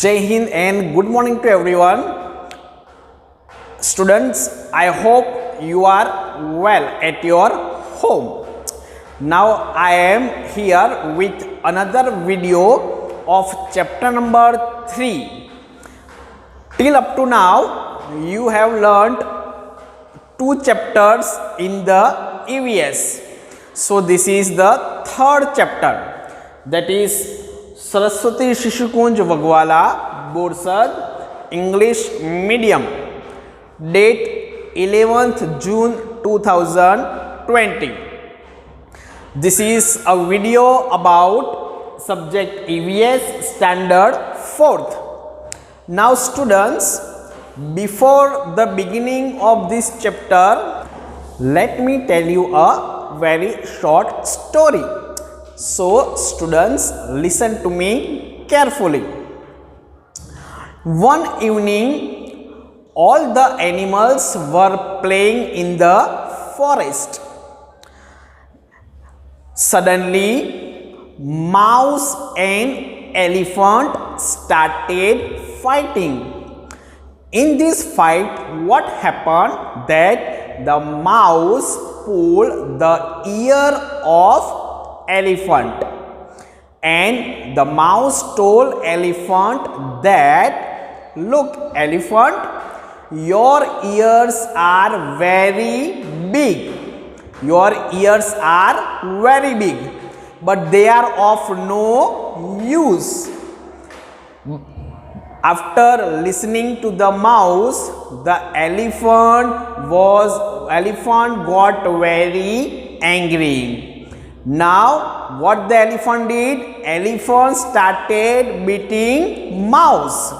Jai Hind and good morning to everyone. Students, I hope you are well at your home. Now I am here with another video of chapter number 3. Till up to now, you have learnt 2 chapters in the EVS. So this is the 3rd chapter, that is Saraswati Shishukunj Vagwala Borsad English medium, date 11th June 2020. This is a video about subject EVS standard 4th. Now students, before the beginning of this chapter, let me tell you a very short story. So students, listen to me carefully. One evening, all the animals were playing in the forest. Suddenly, mouse and elephant started fighting. In this fight, what happened? That the mouse pulled the ear of elephant, and the mouse told elephant that, look elephant, your ears are very big. Your ears are very big, but they are of no use. After listening to the mouse, the elephant got very angry. Now what the elephant did? Elephant started beating mouse.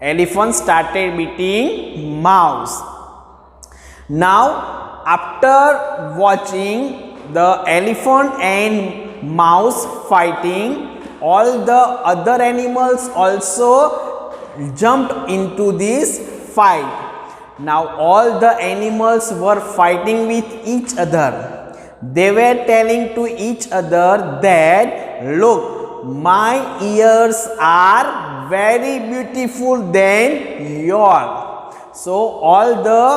Elephant started beating mouse. Now after watching the elephant and mouse fighting, all the other animals also jumped into this fight. Now all the animals were fighting with each other. They were telling to each other that, look, my ears are very beautiful than yours. So all the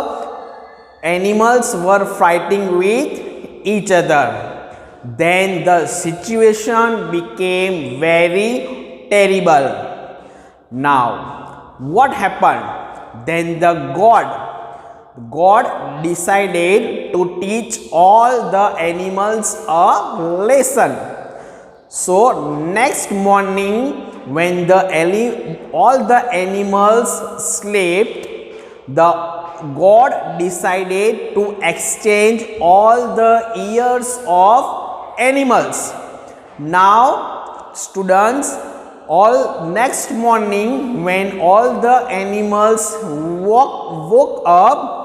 animals were fighting with each other. Then the situation became very terrible. Now what happened? Then the God decided to teach all the animals a lesson. So next morning, when all the animals slept, the God decided to exchange all the ears of animals. Now students, all next morning when all the animals woke up,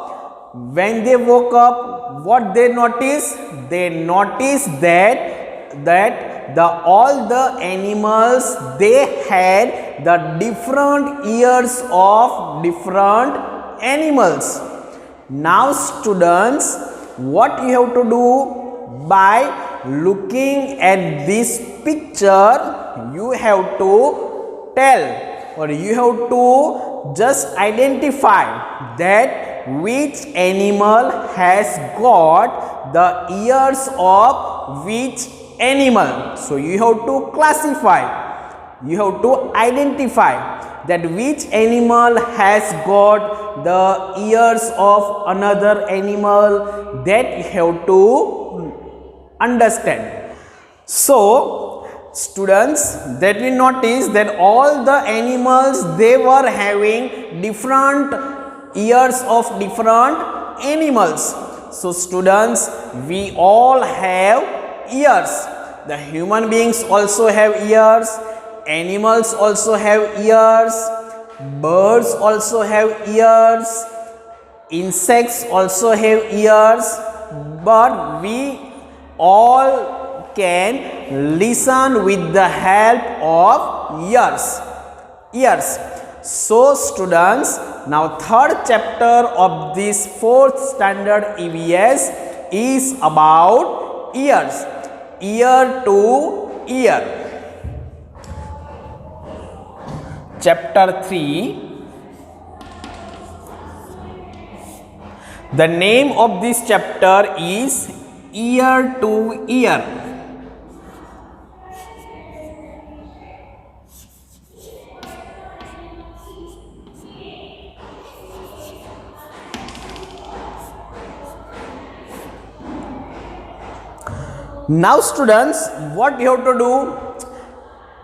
when they woke up, what they noticed? They noticed that all the animals, they had the different ears of different animals. Now students, what you have to do? By looking at this picture, you have to tell, or you have to just identify that which animal has got the ears of which animal. So you have to classify, you have to identify that which animal has got the ears of another animal, that you have to understand. So students, that we notice that all the animals, they were having different ears of different animals. So students, we all have ears. The human beings also have ears, animals also have ears, birds also have ears, insects also have ears, but we all can listen with the help of ears. So students, now 3rd chapter of this 4th standard EVS is about ears, ear to ear. chapter 3. The name of this chapter is Year to Year. Now students, what you have to do?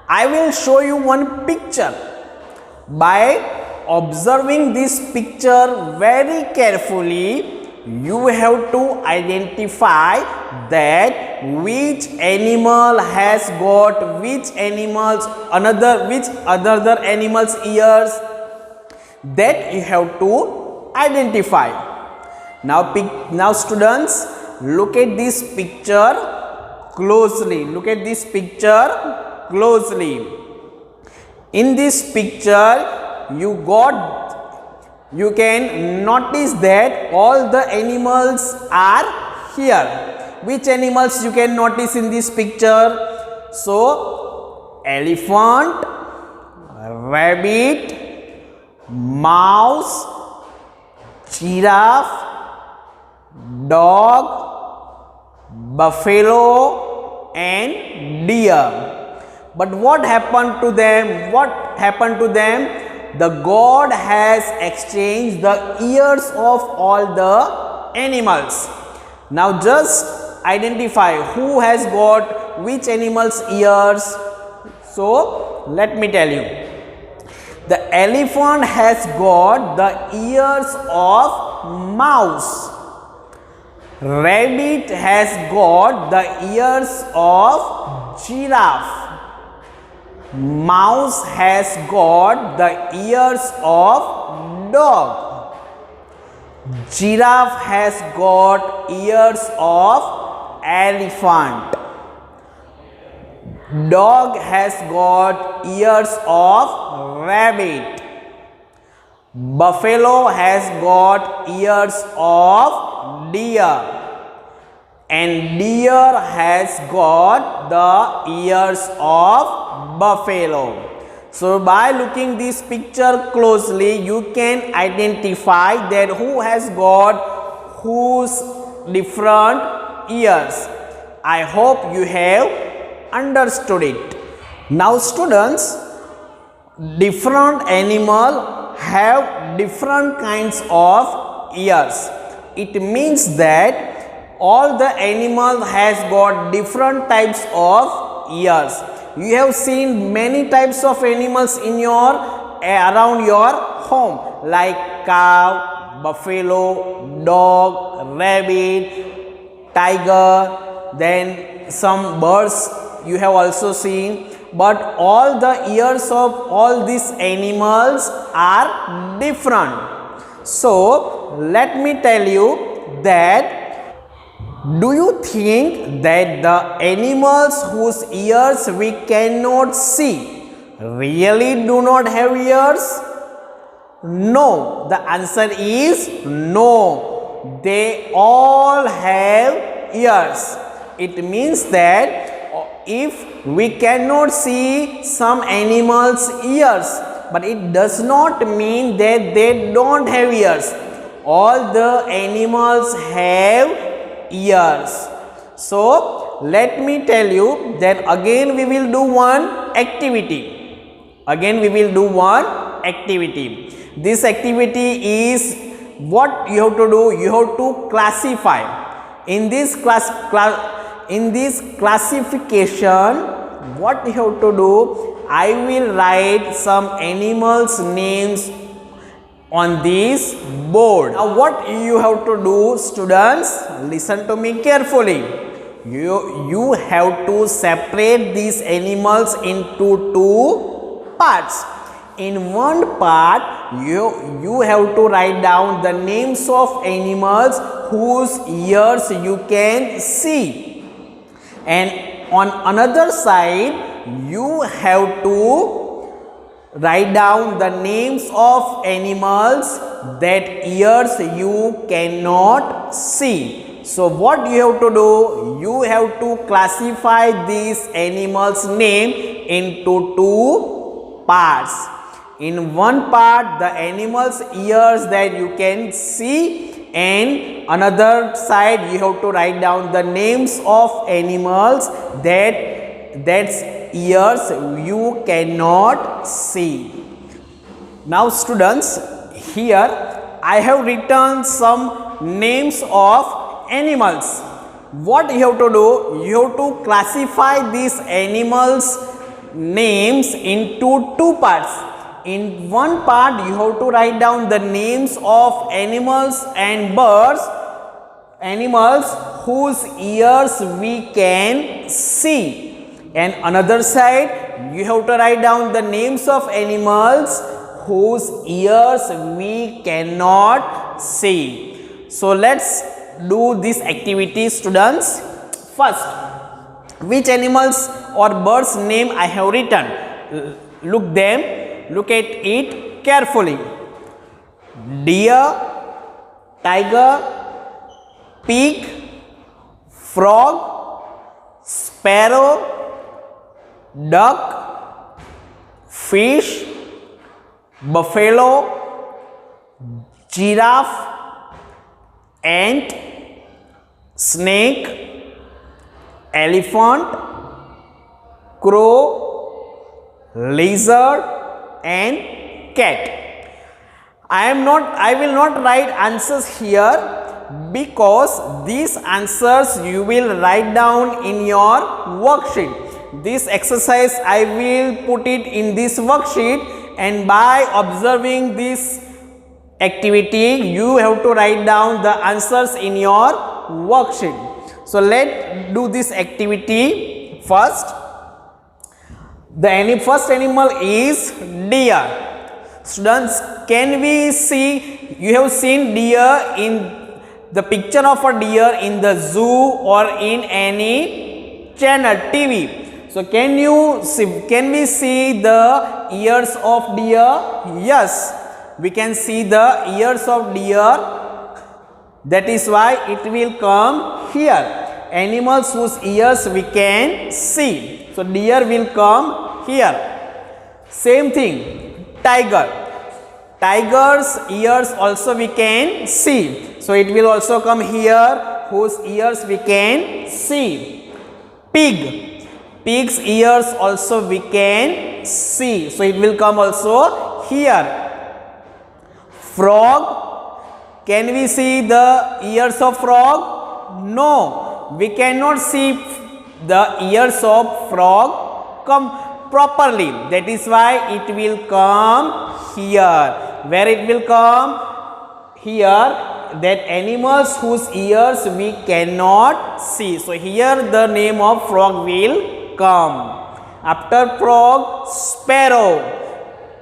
I will show you one picture. By observing this picture very carefully, you have to identify that which animal has got which other animals ears. That you have to identify. Now students, look at this picture closely. Look at this picture closely. In this picture, you can notice that all the animals are here. Which animals you can notice in this picture? So, elephant, rabbit, mouse, giraffe, dog, buffalo and deer. But what happened to them? The God has exchanged the ears of all the animals. Now just identify who has got which animal's ears. So let me tell you. The elephant has got the ears of mouse. Rabbit has got the ears of giraffe. Mouse has got the ears of dog. Giraffe has got ears of elephant. Dog has got ears of rabbit. Buffalo has got ears of deer. And deer has got the ears of buffalo. So by looking this picture closely, you can identify that who has got whose different ears. I hope you have understood it. Now students, different animals have different kinds of ears. It means that all the animals has got different types of ears. You have seen many types of animals in around your home, like cow, buffalo, dog, rabbit, tiger, then some birds you have also seen. But all the ears of all these animals are different. So let me tell you that, do you think that the animals whose ears we cannot see really do not have ears? No. The answer is no. They all have ears. It means that if we cannot see some animals' ears, but it does not mean that they don't have ears. All the animals have ears. So let me tell you, then again we will do one activity. This activity is what you have to do. You have to classify. In this classification, what you have to do, I will write some animals' names on this board. Now what you have to do, students, listen to me carefully. You have to separate these animals into two parts. In one part, you have to write down the names of animals whose ears you can see. And on another side, you have to write down the names of animals that ears you cannot see. So what you have to do, you have to classify these animals' name into two parts. In one part the animal's ears that you can see, and another side you have to write down the names of animals that's ears you cannot see. Now students, here I have written some names of animals. What you have to do? You have to classify these animals names into two parts. In one part you have to write down the names of animals and birds, animals whose ears we can see, and another side you have to write down the names of animals whose ears we cannot see. So let's do this activity, students. First, which animals or birds name I have written? Look at it carefully. Deer, tiger, pig, frog, sparrow, duck, fish, buffalo, giraffe, ant, snake, elephant, crow, lizard and cat. I will not write answers here because these answers you will write down in your worksheet. This exercise I will put it in this worksheet, and by observing this activity you have to write down the answers in your worksheet. So let's do this activity first. The first animal is deer. Students, can we see, you have seen deer in the picture of a deer in the zoo or in any channel TV. So can we see the ears of deer? Yes, we can see the ears of deer. That is why it will come here. Animals whose ears we can see. So deer will come here. Same thing, tiger. Tiger's ears also we can see. So it will also come here, whose ears we can see. Pig. Pig's ears also we can see. So it will come also here. Frog. Can we see the ears of frog? No, we cannot see the ears of frog come properly. That is why it will come here. Where it will come? Here, that animals whose ears we cannot see. So here the name of frog will come. After frog, sparrow.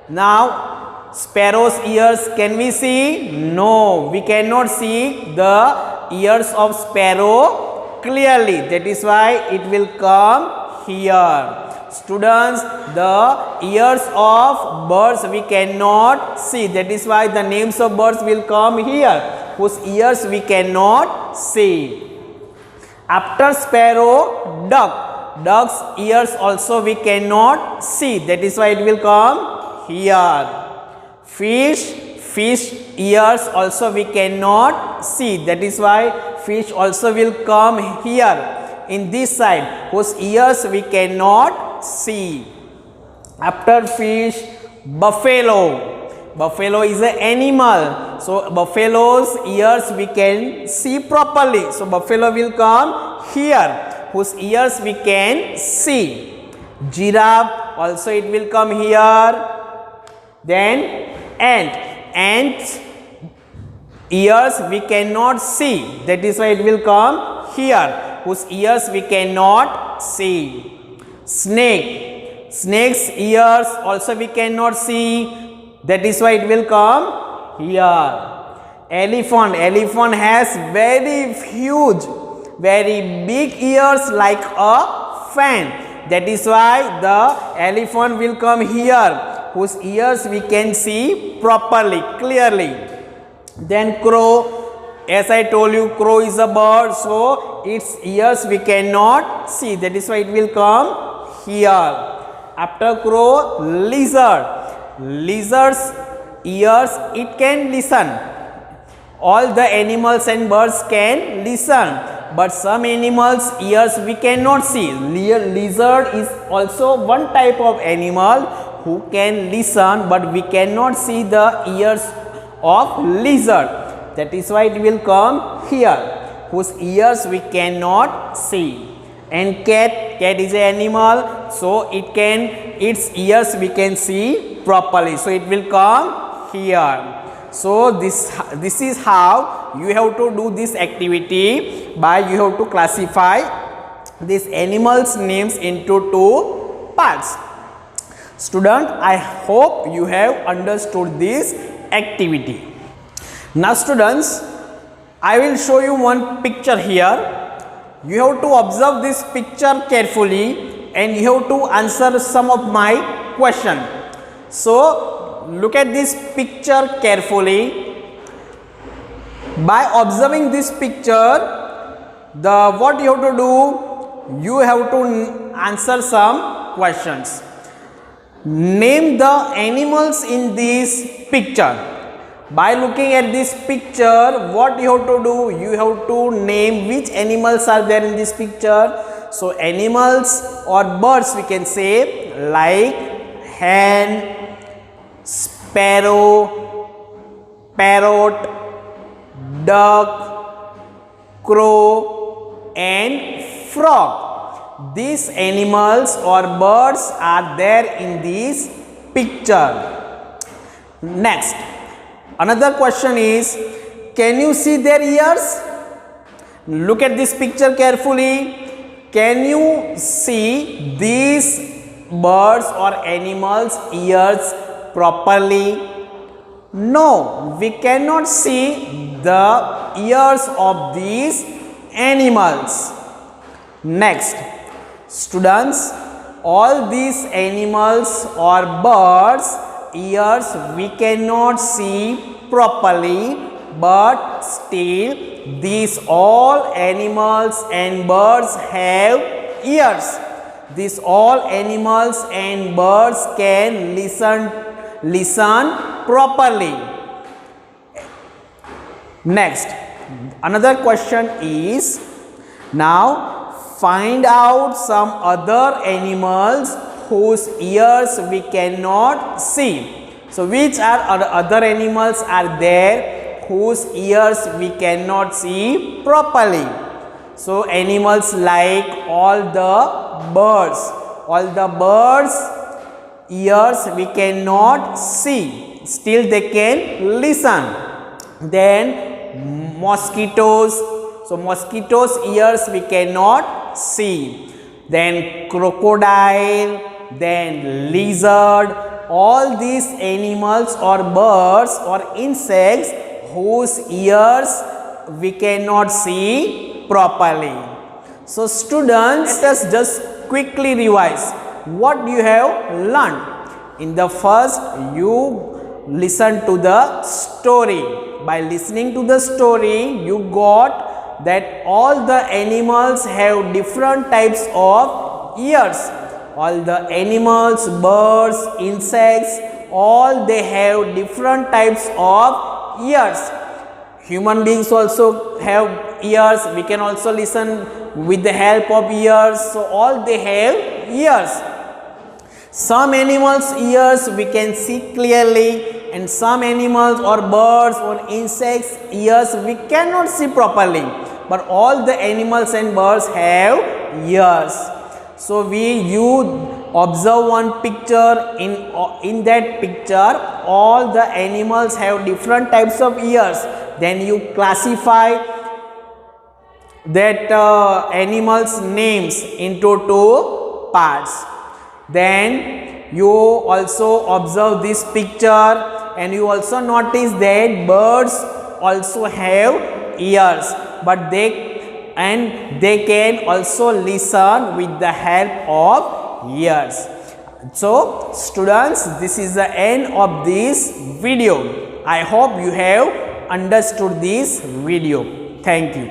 Now sparrow's ears can we see? No, we cannot see the ears of sparrow clearly. That is why it will come here. Students, the ears of birds we cannot see. That is why the names of birds will come here, whose ears we cannot see. After sparrow, duck. Duck's ears also we cannot see. That is why it will come here. Fish ears also we cannot see. That is why fish also will come here in this side, whose ears we cannot see. After fish, buffalo. Buffalo is an animal. So buffalo's ears we can see properly. So buffalo will come here, whose ears we can see. Giraffe also it will come here. Then ant ears we cannot see. That is why it will come here, whose ears we cannot see. Snake's ears also we cannot see. That is why it will come here. Elephant has very huge, very big ears like a fan. That is why the elephant will come here, whose ears we can see properly, clearly. Then crow. As I told you, crow is a bird, so its ears we cannot see. That is why it will come here. After crow, lizard. lizard's ears, it can listen. All the animals and birds can listen, but some animals ears we cannot see. Lizard is also one type of animal who can listen, but we cannot see the ears of lizard. That is why it will come here, whose ears we cannot see. And cat is an animal, so its ears we can see properly, so it will come here. So this is how you have to do this activity, by you have to classify these animals names into two parts. Student, I hope you have understood this activity. Now students, I will show you one picture here. You have to observe this picture carefully and you have to answer some of my question. So look at this picture carefully. By observing this picture, what you have to do, you have to answer some questions. Name the animals in this picture. By looking at this picture, what you have to do, you have to name which animals are there in this picture. So animals or birds we can say, like hen, sparrow, parrot, duck, crow and frog. These animals or birds are there in this picture. Next, another question is, can you see their ears? Look at this picture carefully. Can you see these birds or animals' ears properly? No, we cannot see the ears of these animals. Next, students, all these animals or birds' ears we cannot see properly, but still these all animals and birds have ears. These all animals and birds can listen properly. Next, another question is, now find out some other animals whose ears we cannot see. So which are other animals are there whose ears we cannot see properly? So animals like all the birds ears we cannot see, still they can listen. Then mosquitoes, so mosquitoes ears we cannot see. Then crocodile, then lizard, all these animals or birds or insects whose ears we cannot see properly. So students, let us just quickly revise what you have learned. In the first, you listen to the story. By listening to the story, you got that all the animals have different types of ears. All the animals, birds, insects, all they have different types of ears. Human beings also have ears. We can also listen with the help of ears. So all they have ears. Some animals' ears we can see clearly, and some animals or birds or insects ears we cannot see properly. But all the animals and birds have ears. So you observe one picture, in that picture all the animals have different types of ears. Then you classify that animals names into two parts. Then you also observe this picture and you also notice that birds also have ears, but they can also listen with the help of ears. So students, this is the end of this video. I hope you have understood this video. Thank you.